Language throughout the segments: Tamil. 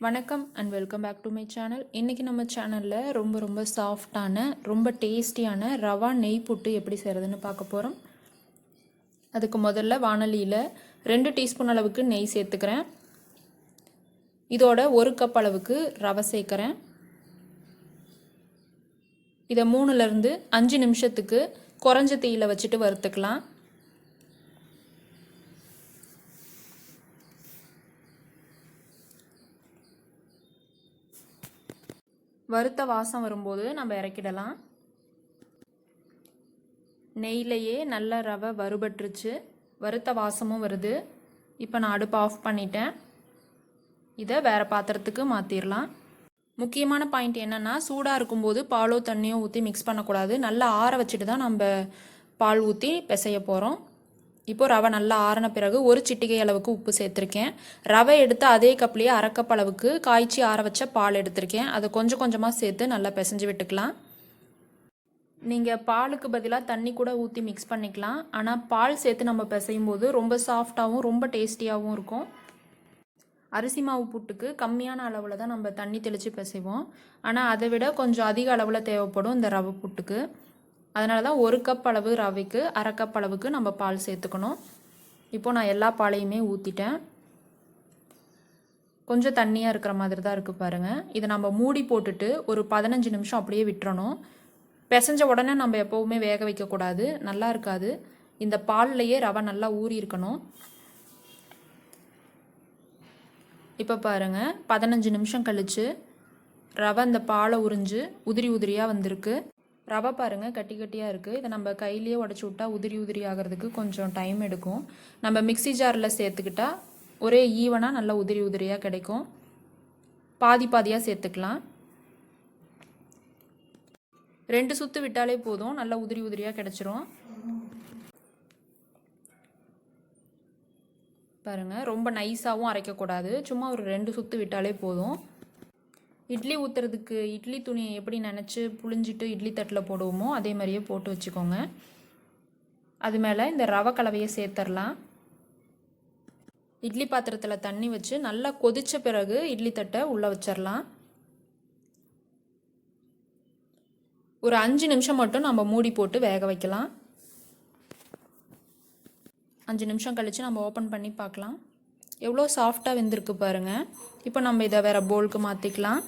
வணக்கம் and welcome back to my channel. இன்றைக்கி நம்ம சேனலில் ரொம்ப சாஃப்டான ரொம்ப டேஸ்டியான ரவா நெய் புட்டு எப்படி செய்கிறதுன்னு பார்க்க போகிறோம். அதுக்கு முதல்ல வானலியில் 2 டீஸ்பூன் அளவுக்கு நெய் சேர்த்துக்கிறேன். இதோட 1 கப் அளவுக்கு ரவை சேர்க்குறேன். இதை 3லேருந்து 5 நிமிஷத்துக்கு குறைஞ்ச தீயில் வச்சுட்டு வறுத்துக்கலாம். வறுத்த வாசம் வரும்போது நம்ம இறக்கிடலாம். நெய்யிலையே நல்ல ரவை வறுபட்டுருச்சு, வறுத்த வாசமும் வருது. இப்போ நான் அடுப்பு ஆஃப் பண்ணிட்டேன். இதை வேறு பாத்திரத்துக்கு மாற்றிடலாம். முக்கியமான பாயிண்ட் என்னென்னா, சூடாக இருக்கும்போது பாலோ தண்ணியோ ஊற்றி மிக்ஸ் பண்ணக்கூடாது. நல்லா ஆற வச்சுட்டு தான் நம்ம பால் ஊற்றி பிசைய போகிறோம். இப்போ ரவை நல்லா ஆறின பிறகு 1 சிட்டிகை அளவுக்கு உப்பு சேர்த்துருக்கேன். ரவை எடுத்து அதே கப்லேயே 1/2 கப் அளவுக்கு காய்ச்சி ஆற வச்ச பால் எடுத்திருக்கேன். அதை கொஞ்சமாக சேர்த்து நல்லா பிசைஞ்சு விட்டுக்கலாம். நீங்கள் பாலுக்கு பதிலாக தண்ணி கூட ஊற்றி மிக்ஸ் பண்ணிக்கலாம். ஆனால் பால் சேர்த்து நம்ம பிசையும் போது ரொம்ப சாஃப்டாகவும் ரொம்ப டேஸ்டியாகவும் இருக்கும். அரிசி மாவு புட்டுக்கு கம்மியான அளவில் தான் நம்ம தண்ணி தெளித்து பிசைவோம். ஆனால் அதை விட கொஞ்சம் அதிக அளவில் தேவைப்படும் இந்த ரவை புட்டுக்கு. அதனால தான் 1 கப் அளவு ரவைக்கு 1/2 கப் அளவுக்கு நம்ம பால் சேர்த்துக்கணும். இப்போது நான் எல்லா பாலையுமே ஊற்றிட்டேன். கொஞ்சம் தண்ணியாக இருக்கிற மாதிரி தான் இருக்குது பாருங்கள். இதை நம்ம மூடி போட்டுட்டு ஒரு 15 நிமிஷம் அப்படியே விட்டுறணும். பிசைஞ்ச உடனே நம்ம எப்போவுமே வேக வைக்கக்கூடாது, நல்லா இருக்காது. இந்த பால்லையே ரவை நல்லா ஊறி இருக்கணும். இப்போ பாருங்கள், 15 நிமிஷம் கழித்து ரவை இந்த பாலை உறிஞ்சு உதிரியாக வந்திருக்கு. ரவை பாருங்கள் கட்டியாக இருக்குது. இதை நம்ம கையிலேயே உடச்சி விட்டால் உதிரி ஆகிறதுக்கு கொஞ்சம் டைம் எடுக்கும். நம்ம மிக்சி ஜாரில் சேர்த்துக்கிட்டா ஒரே ஈவனாக நல்லா உதிரியாக கிடைக்கும். பாதியாக சேர்த்துக்கலாம். 2 சுற்று விட்டாலே போதும், நல்லா உதிரியாக கிடச்சிரும். பாருங்கள், ரொம்ப நைஸாகவும் அரைக்கக்கூடாது, சும்மா ஒரு 2 சுற்று விட்டாலே போதும். இட்லி ஊற்றுறதுக்கு இட்லி துணியை எப்படி நினச்சி புழிஞ்சிட்டு இட்லி தட்டில் போடுவோமோ அதே மாதிரியே போட்டு வச்சுக்கோங்க. அது மேலே இந்த ரவை கலவையை சேர்த்துடலாம். இட்லி பாத்திரத்தில் தண்ணி வச்சு நல்லா கொதித்த பிறகு இட்லி தட்டை உள்ளே வச்சிடலாம். ஒரு 5 நிமிஷம் மட்டும் நம்ம மூடி போட்டு வேக வைக்கலாம். 5 நிமிஷம் கழித்து நம்ம ஓப்பன் பண்ணி பார்க்கலாம். எவ்வளோ சாஃப்டாக வெந்திருக்கு பாருங்கள். இப்போ நம்ம இதை வேறு பவுலுக்கு மாற்றிக்கலாம்.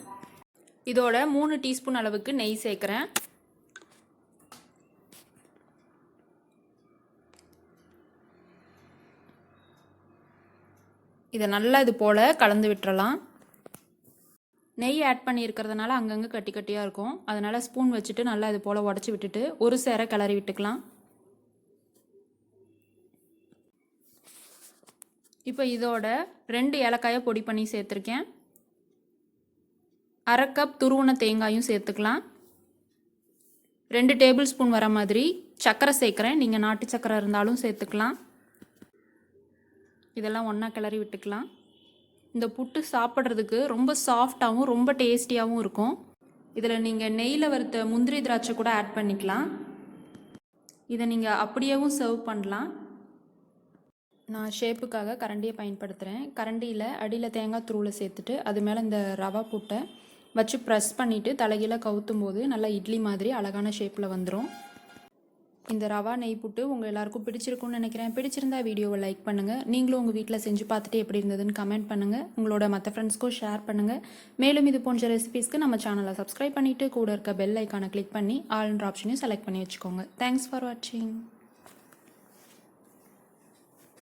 இதோட 3 டீஸ்பூன் அளவுக்கு நெய் சேர்க்குறேன். இதை நல்லா இது போல் கலந்து விட்டுறலாம். நெய் ஆட் பண்ணியிருக்கிறதுனால அங்கங்கே கட்டியாக இருக்கும். அதனால் ஸ்பூன் வச்சுட்டு நல்லா இது போல் உடச்சி விட்டுட்டு ஒரு சேர கிளறி விட்டுக்கலாம். இப்போ இதோட 2 ஏலக்காயை பொடி பண்ணி சேர்த்துருக்கேன். 1/2 கப் துருவன தேங்காயும் சேர்த்துக்கலாம். 2 டேபிள் ஸ்பூன் வர மாதிரி சர்க்கரை சேர்க்குறேன். நீங்கள் நாட்டு சர்க்கரை இருந்தாலும் சேர்த்துக்கலாம். இதெல்லாம் ஒன்றா கிளறி விட்டுக்கலாம். இந்த புட்டு சாப்பிட்றதுக்கு ரொம்ப சாஃப்டாகவும் ரொம்ப டேஸ்டியாகவும் இருக்கும். இதில் நீங்கள் நெய்யில் வறுத்த முந்திரி திராட்சை கூட ஆட் பண்ணிக்கலாம். இதை நீங்கள் அப்படியேவும் சர்வ் பண்ணலாம். நான் ஷேப்புக்காக கரண்டியை பயன்படுத்துகிறேன். கரண்டியில் அடியில் தேங்காய் துருவில் சேர்த்துட்டு அது மேலே இந்த ரவா புட்டை வச்சு ப்ரெஸ் பண்ணிவிட்டு தலைகீழ கவுத்தும் போது நல்லா இட்லி மாதிரி அழகான ஷேப்பில் வந்துடும். இந்த ரவா நெய் புட்டு உங்கள் எல்லாருக்கும் பிடிச்சிருக்கும்னு நினைக்கிறேன். பிடிச்சிருந்தா வீடியோவை லைக் பண்ணுங்கள். நீங்களும் உங்கள் வீட்டில் செஞ்சு பார்த்துட்டு எப்படி இருந்ததுன்னு கமெண்ட் பண்ணுங்கள். உங்களோட மற்ற ஃப்ரெண்ட்ஸ்க்கும் ஷேர் பண்ணுங்கள். மேலும் இது போன்ற ரெசிபீஸ்க்கு நம்ம சேனலை சப்ஸ்கிரைப் பண்ணிவிட்டு கூட இருக்க பெல் ஐக்கானை கிளிக் பண்ணி ஆல்ன்ற ஆப்ஷனையும் செலக்ட் பண்ணி வச்சுக்கோங்க. தேங்க்ஸ் ஃபார் வாட்சிங்.